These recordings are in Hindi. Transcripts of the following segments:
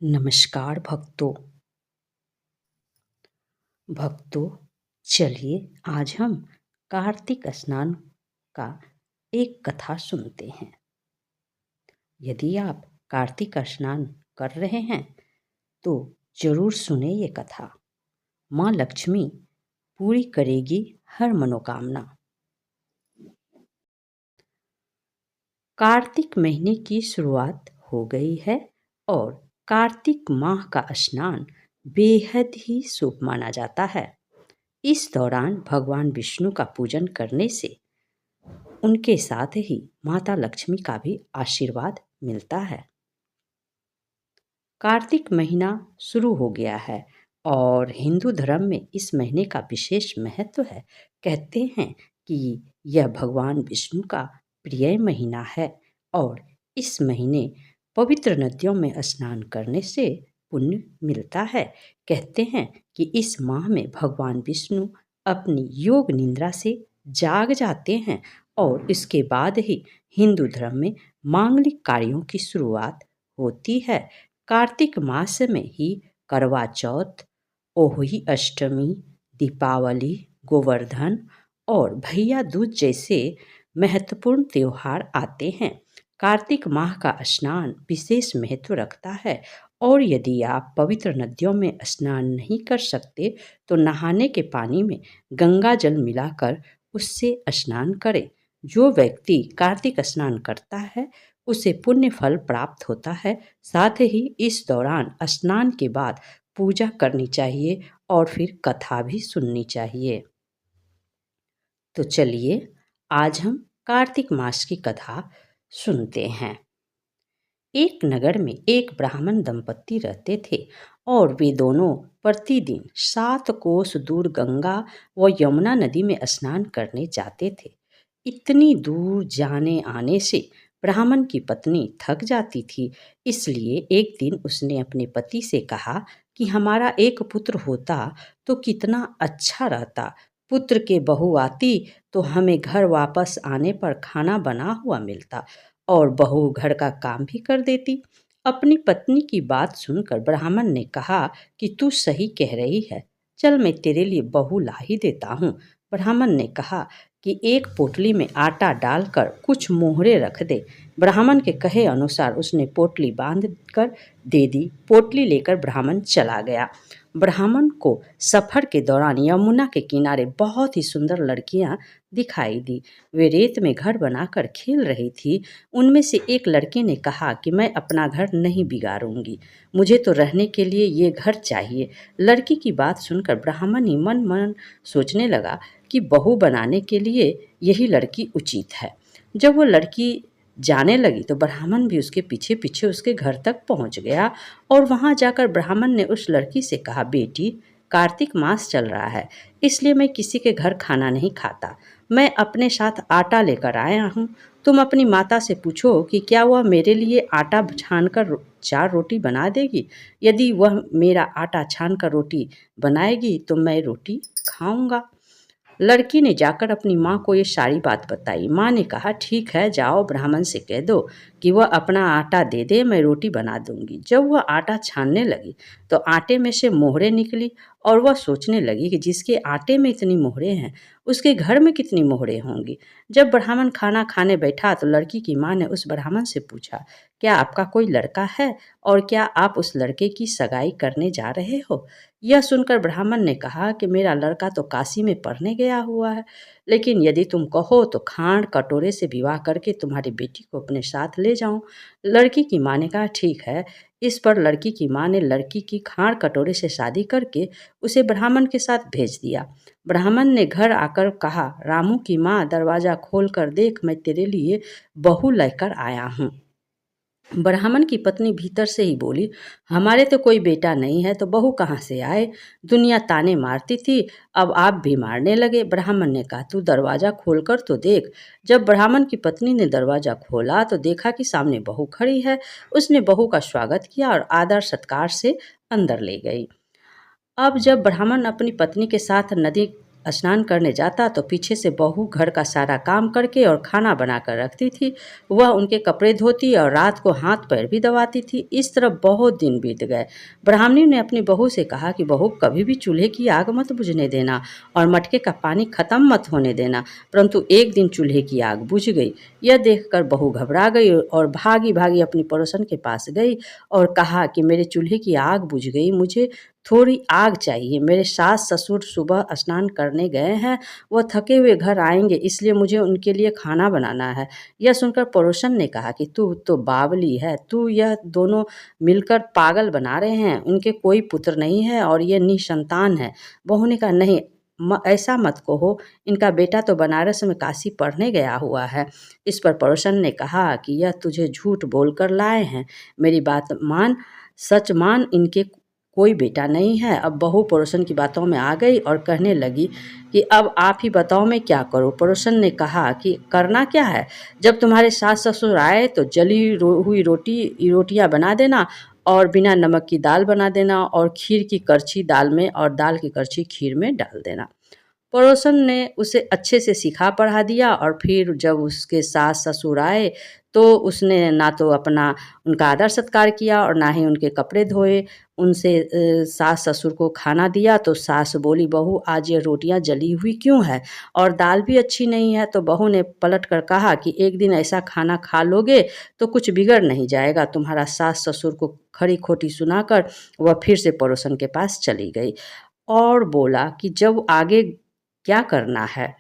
नमस्कार भक्तों, चलिए आज हम कार्तिक स्नान का एक कथा सुनते हैं। यदि आप कार्तिक स्नान कर रहे हैं तो जरूर सुने ये कथा। माँ लक्ष्मी पूरी करेगी हर मनोकामना। कार्तिक महीने की शुरुआत हो गई है और कार्तिक माह का स्नान बेहद ही शुभ माना जाता है। इस दौरान भगवान विष्णु का पूजन करने से उनके साथ ही माता लक्ष्मी का भी आशीर्वाद मिलता है। कार्तिक महीना शुरू हो गया है और हिंदू धर्म में इस महीने का विशेष महत्व है। कहते हैं कि यह भगवान विष्णु का प्रिय महीना है और इस महीने पवित्र नदियों में स्नान करने से पुण्य मिलता है। कहते हैं कि इस माह में भगवान विष्णु अपनी योग निद्रा से जाग जाते हैं और इसके बाद ही हिंदू धर्म में मांगलिक कार्यों की शुरुआत होती है। कार्तिक मास में ही करवा चौथ, ओही अष्टमी, दीपावली, गोवर्धन और भैया दूज जैसे महत्वपूर्ण त्योहार आते हैं। कार्तिक माह का स्नान विशेष महत्व रखता है और यदि आप पवित्र नदियों में स्नान नहीं कर सकते तो नहाने के पानी में गंगा जल मिलाकर उससे स्नान करें। जो व्यक्ति कार्तिक स्नान करता है उसे पुण्य फल प्राप्त होता है। साथ ही इस दौरान स्नान के बाद पूजा करनी चाहिए और फिर कथा भी सुननी चाहिए। तो चलिए आज हम कार्तिक मास की कथा सुनते हैं। एक नगर में एक ब्राह्मण दंपत्ति रहते थे और वे दोनों प्रतिदिन 7 कोस दूर गंगा व यमुना नदी में स्नान करने जाते थे। इतनी दूर जाने आने से ब्राह्मण की पत्नी थक जाती थी, इसलिए एक दिन उसने अपने पति से कहा कि हमारा एक पुत्र होता तो कितना अच्छा रहता। पुत्र के बहू आती तो हमें घर वापस आने पर खाना बना हुआ मिलता और बहू घर का काम भी कर देती। अपनी पत्नी की बात सुनकर ब्राह्मण ने कहा कि तू सही कह रही है, चल मैं तेरे लिए बहू ला ही देता हूँ। ब्राह्मण ने कहा कि एक पोटली में आटा डालकर कुछ मोहरे रख दे। ब्राह्मण के कहे अनुसार उसने पोटली बांध कर दे दी। पोटली लेकर ब्राह्मण चला गया। ब्राह्मण को सफर के दौरान यमुना के किनारे बहुत ही सुंदर लड़कियां दिखाई दी। वे रेत में घर बनाकर खेल रही थी। उनमें से एक लड़की ने कहा कि मैं अपना घर नहीं बिगाड़ूंगी, मुझे तो रहने के लिए ये घर चाहिए। लड़की की बात सुनकर ब्राह्मण ही मन मन सोचने लगा कि बहू बनाने के लिए यही लड़की उचित है। जब वो लड़की जाने लगी तो ब्राह्मण भी उसके पीछे पीछे उसके घर तक पहुंच गया और वहां जाकर ब्राह्मण ने उस लड़की से कहा, बेटी, कार्तिक मास चल रहा है, इसलिए मैं किसी के घर खाना नहीं खाता। मैं अपने साथ आटा लेकर आया हूँ। तुम अपनी माता से पूछो कि क्या वह मेरे लिए आटा छान कर 4 रोटी बना देगी। यदि वह मेरा आटा छान कर रोटी बनाएगी तो मैं रोटी खाऊंगा। लड़की ने जाकर अपनी माँ को ये सारी बात बताई। माँ ने कहा, ठीक है, जाओ ब्राह्मण से कह दो कि वह अपना आटा दे दे, मैं रोटी बना दूंगी। जब वह आटा छानने लगी तो आटे में से मोहरे निकली और वह सोचने लगी कि जिसके आटे में इतनी मोहरे हैं उसके घर में कितनी मोहरे होंगी। जब ब्राह्मण खाना खाने बैठा तो लड़की की माँ ने उस ब्राह्मण से पूछा, क्या आपका कोई लड़का है और क्या आप उस लड़के की सगाई करने जा रहे हो। यह सुनकर ब्राह्मण ने कहा कि मेरा लड़का तो काशी में पढ़ने गया हुआ है, लेकिन यदि तुम कहो तो खांड कटोरे से विवाह करके तुम्हारी बेटी को अपने साथ ले जाऊं। लड़की की माँ ने कहा, ठीक है। इस पर लड़की की माँ ने लड़की की खांड कटोरे से शादी करके उसे ब्राह्मण के साथ भेज दिया। ब्राह्मण ने घर आकर कहा, रामू की माँ, दरवाजा खोल कर देख, मैं तेरे लिए बहू लेकर आया हूँ। ब्राह्मण की पत्नी भीतर से ही बोली, हमारे तो कोई बेटा नहीं है तो बहू कहाँ से आए। दुनिया ताने मारती थी, अब आप भी मारने लगे। ब्राह्मण ने कहा, तू दरवाजा खोलकर तो देख। जब ब्राह्मण की पत्नी ने दरवाजा खोला तो देखा कि सामने बहू खड़ी है। उसने बहू का स्वागत किया और आदर सत्कार से अंदर ले गई। अब जब ब्राह्मण अपनी पत्नी के साथ नदी स्नान करने जाता तो पीछे से बहू घर का सारा काम करके और खाना बनाकर रखती थी। वह उनके कपड़े धोती और रात को हाथ पैर भी दबाती थी। इस तरह बहुत दिन बीत गए। ब्राह्मणी ने अपनी बहू से कहा कि बहू, कभी भी चूल्हे की आग मत बुझने देना और मटके का पानी खत्म मत होने देना। परंतु एक दिन चूल्हे की आग बुझ गई। यह देखकर बहू घबरा गई और भागी भागी अपनी पड़ोसन के पास गई और कहा कि मेरे चूल्हे की आग बुझ गई, मुझे थोड़ी आग चाहिए। मेरे सास ससुर सुबह स्नान करने गए हैं, वह थके हुए घर आएंगे, इसलिए मुझे उनके लिए खाना बनाना है। यह सुनकर पड़ोसन ने कहा कि तू तो बावली है, तू यह दोनों मिलकर पागल बना रहे हैं। उनके कोई पुत्र नहीं है और ये निसंतान है। बहू ने कहा, नहीं, ऐसा मत कहो, इनका बेटा तो बनारस में काशी पढ़ने गया हुआ है। इस पर पड़ोसन ने कहा कि यह तुझे झूठ बोलकर लाए हैं, मेरी बात मान, सच मान, इनके कोई बेटा नहीं है। अब बहू पड़ोसन की बातों में आ गई और कहने लगी कि अब आप ही बताओ मैं क्या करूं। पड़ोसन ने कहा कि करना क्या है, जब तुम्हारे सास ससुर आए तो जली हुई रोटियां बना देना और बिना नमक की दाल बना देना और खीर की करछी दाल में और दाल की करछी खीर में डाल देना। पड़ोसन ने उसे अच्छे से सिखा पढ़ा दिया और फिर जब उसके सास ससुर आए तो उसने ना तो अपना उनका आदर सत्कार किया और ना ही उनके कपड़े धोए। उनसे सास ससुर को खाना दिया तो सास बोली, बहू आज ये रोटियां जली हुई क्यों है और दाल भी अच्छी नहीं है। तो बहू ने पलट कर कहा कि एक दिन ऐसा खाना खा लोगे तो कुछ बिगड़ नहीं जाएगा। तुम्हारा सास ससुर को खरी खोटी सुनाकर वह फिर से पड़ोसन के पास चली गई और बोला कि जब आगे क्या करना है।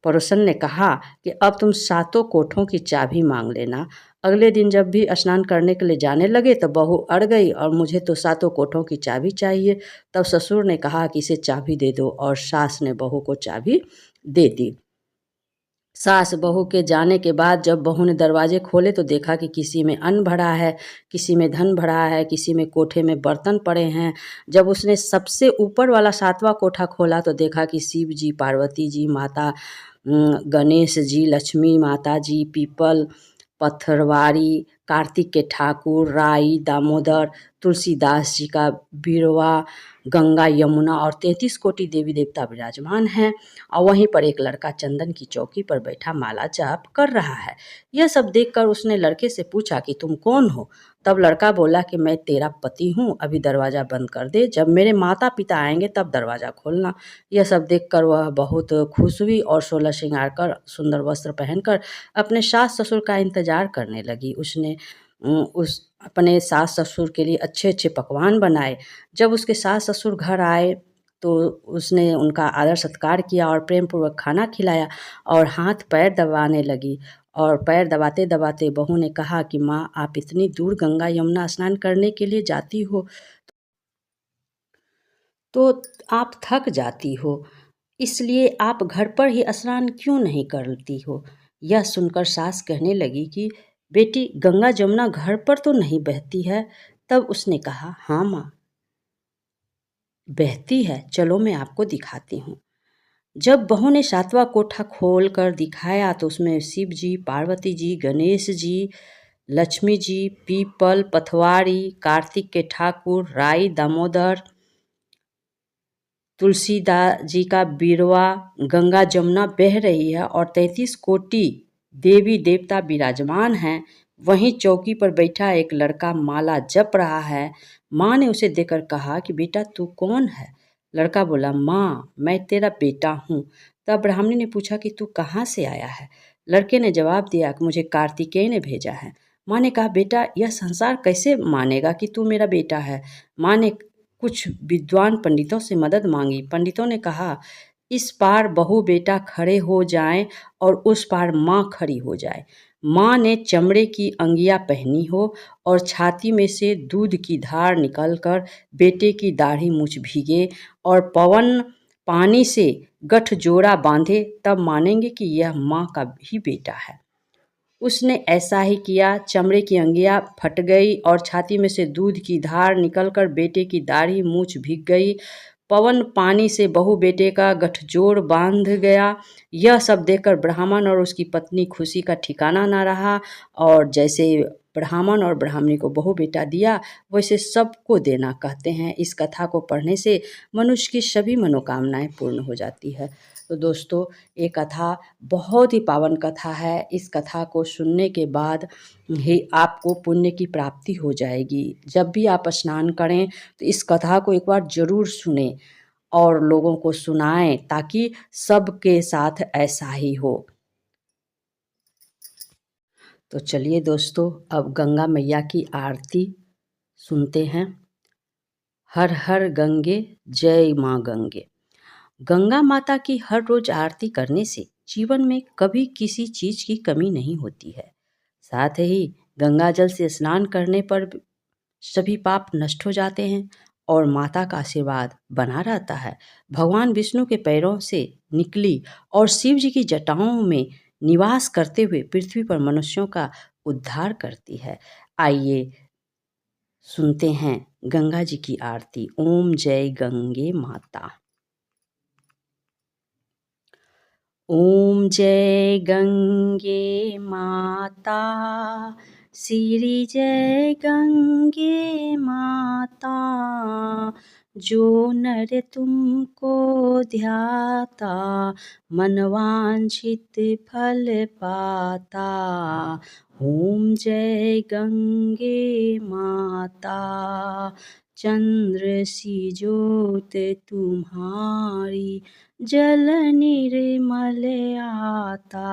पड़ोसन ने कहा कि अब तुम सातों कोठों की चाबी मांग लेना। अगले दिन जब भी स्नान करने के लिए जाने लगे तो बहू अड़ गई और मुझे तो सातों कोठों की चाबी चाहिए। तब ससुर ने कहा कि इसे चाबी दे दो और सास ने बहू को चाबी दे दी। सास बहू के जाने के बाद जब बहू ने दरवाजे खोले तो देखा कि किसी में अन्न भरा है, किसी में धन भरा है, किसी में कोठे में बर्तन पड़े हैं। जब उसने सबसे ऊपर वाला सातवां कोठा खोला तो देखा कि शिव जी, पार्वती जी, माता गणेश जी, लक्ष्मी माता जी, पीपल, पथरवारी, कार्तिक के ठाकुर, राई, दामोदर, तुलसीदास जी का बिरवा, गंगा, यमुना और 33 कोटि देवी देवता विराजमान हैं। और वहीं पर एक लड़का चंदन की चौकी पर बैठा माला जाप कर रहा है। यह सब देखकर उसने लड़के से पूछा कि तुम कौन हो। तब लड़का बोला कि मैं तेरा पति हूँ, अभी दरवाज़ा बंद कर दे, जब मेरे माता पिता आएंगे तब दरवाज़ा खोलना। यह सब देखकर वह बहुत खुश हुई और 16 श्रृंगार कर सुंदर वस्त्र पहनकर अपने सास ससुर का इंतजार करने लगी। उसने उस अपने सास ससुर के लिए अच्छे अच्छे पकवान बनाए। जब उसके सास ससुर घर आए तो उसने उनका आदर सत्कार किया और प्रेम पूर्वक खाना खिलाया और हाथ पैर दबाने लगी। और पैर दबाते दबाते बहू ने कहा कि माँ, आप इतनी दूर गंगा यमुना स्नान करने के लिए जाती हो तो आप थक जाती हो, इसलिए आप घर पर ही स्नान क्यों नहीं करती हो। यह सुनकर सास कहने लगी कि बेटी, गंगा जमुना घर पर तो नहीं बहती है। तब उसने कहा, हाँ माँ, बहती है, चलो मैं आपको दिखाती हूँ। जब बहू ने सातवां कोठा खोल कर दिखाया तो उसमें शिव जी, पार्वती जी, गणेश जी, लक्ष्मी जी, पीपल, पथवारी, कार्तिक के ठाकुर, राई, दामोदर, तुलसीदास जी का बिरवा, गंगा जमुना बह रही है और 33 कोटि देवी देवता विराजमान हैं। वहीं चौकी पर बैठा एक लड़का माला जप रहा है। माँ ने उसे देखकर कहा कि बेटा तू कौन है। लड़का बोला, माँ, मैं तेरा बेटा हूँ। तब ब्राह्मणी ने पूछा कि तू कहाँ से आया है। लड़के ने जवाब दिया कि मुझे कार्तिकेय ने भेजा है। माँ ने कहा, बेटा, यह संसार कैसे मानेगा कि तू मेरा बेटा है। माँ ने कुछ विद्वान पंडितों से मदद मांगी। पंडितों ने कहा, इस पार बहू बेटा खड़े हो जाएं और उस पार माँ खड़ी हो जाए। माँ ने चमड़े की अंगिया पहनी हो और छाती में से दूध की धार निकलकर बेटे की दाढ़ी मूछ भीगे और पवन पानी से गठजोड़ा बांधे, तब मानेंगे कि यह माँ का ही बेटा है। उसने ऐसा ही किया। चमड़े की अंगिया फट गई और छाती में से दूध की धार निकलकर बेटे की दाढ़ी मूछ भीग गई। पवन पानी से बहू बेटे का गठजोड़ बांध गया। यह सब देखकर ब्राह्मण और उसकी पत्नी खुशी का ठिकाना ना रहा और जैसे ब्राह्मण और ब्राह्मणी को बहू बेटा दिया, वैसे सबको देना कहते हैं। इस कथा को पढ़ने से मनुष्य की सभी मनोकामनाएं पूर्ण हो जाती है। तो दोस्तों, ये कथा बहुत ही पावन कथा है। इस कथा को सुनने के बाद ही आपको पुण्य की प्राप्ति हो जाएगी। जब भी आप स्नान करें तो इस कथा को एक बार ज़रूर सुनें और लोगों को सुनाएं, ताकि सबके साथ ऐसा ही हो। तो चलिए दोस्तों, अब गंगा मैया की आरती सुनते हैं। हर हर गंगे, जय माँ गंगे। गंगा माता की हर रोज आरती करने से जीवन में कभी किसी चीज की कमी नहीं होती है। साथ ही गंगा जल से स्नान करने पर सभी पाप नष्ट हो जाते हैं और माता का आशीर्वाद बना रहता है। भगवान विष्णु के पैरों से निकली और शिव जी की जटाओं में निवास करते हुए पृथ्वी पर मनुष्यों का उद्धार करती है। आइए सुनते हैं गंगा जी की आरती। ओम जय गंगे माता। ओम जय गंगे माता, श्री जय गंगे माता। जो नर तुमको ध्याता, मनवांछित फल पाता। ओम जय गंगे माता, चंद्र सी ज्योत तुम्हारी, जल निर्मल आता।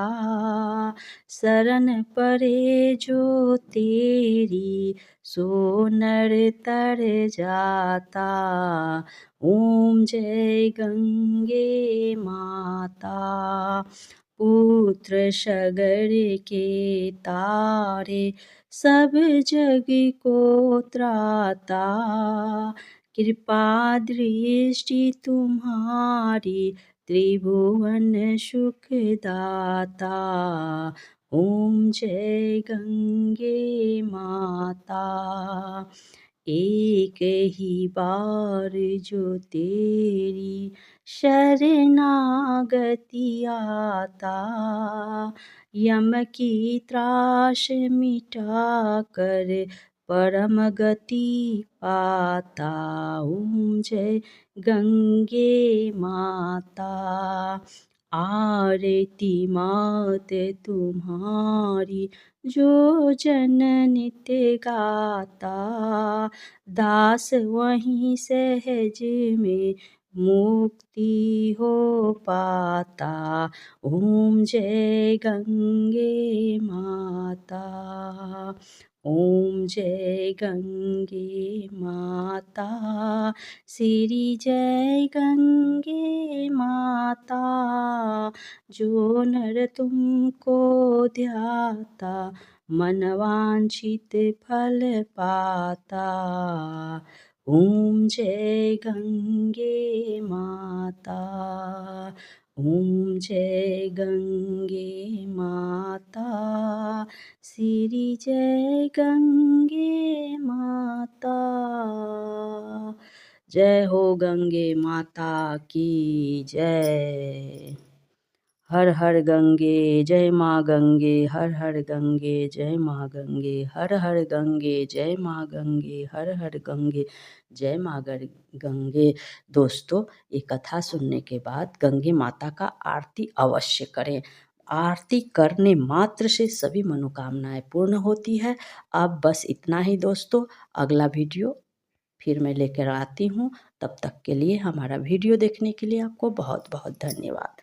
शरण परे जो तेरी, सो नर तर जाता। ओम जय गंगे माता, पुत्र सगर के तारे, सब जग को त्राता। कृपा दृष्टि तुम्हारी, त्रिभुवन सुखदाता। ओम जय गंगे माता। एक ही बार जो तेरी शरणागति आता, यम की त्रास मिटा कर परम गति पाता। ओम जय गंगे माता, आरती मात तुम्हारी, जो जन नित्य गाता। दास वहीं सहज में मुक्ति हो पाता। ओम जय गंगे माता। ओम जय गंगे माता, श्री जय गंगे माता। जो नर तुमको ध्याता, मनवांछित फल पाता। ओम जय गंगे माता। ओम जय गंगे माता, श्री जय गंगे माता। जय हो गंगे माता की जय। हर हर गंगे, जय माँ गंगे। हर हर गंगे, जय माँ गंगे। हर हर गंगे, जय माँ गंगे। हर हर गंगे, जय माँ गंगे। दोस्तों, ये कथा सुनने के बाद गंगे माता का आरती अवश्य करें। आरती करने मात्र से सभी मनोकामनाएं पूर्ण होती है। अब बस इतना ही दोस्तों। अगला वीडियो फिर मैं लेकर आती हूँ। तब तक के लिए हमारा वीडियो देखने के लिए आपको बहुत बहुत धन्यवाद।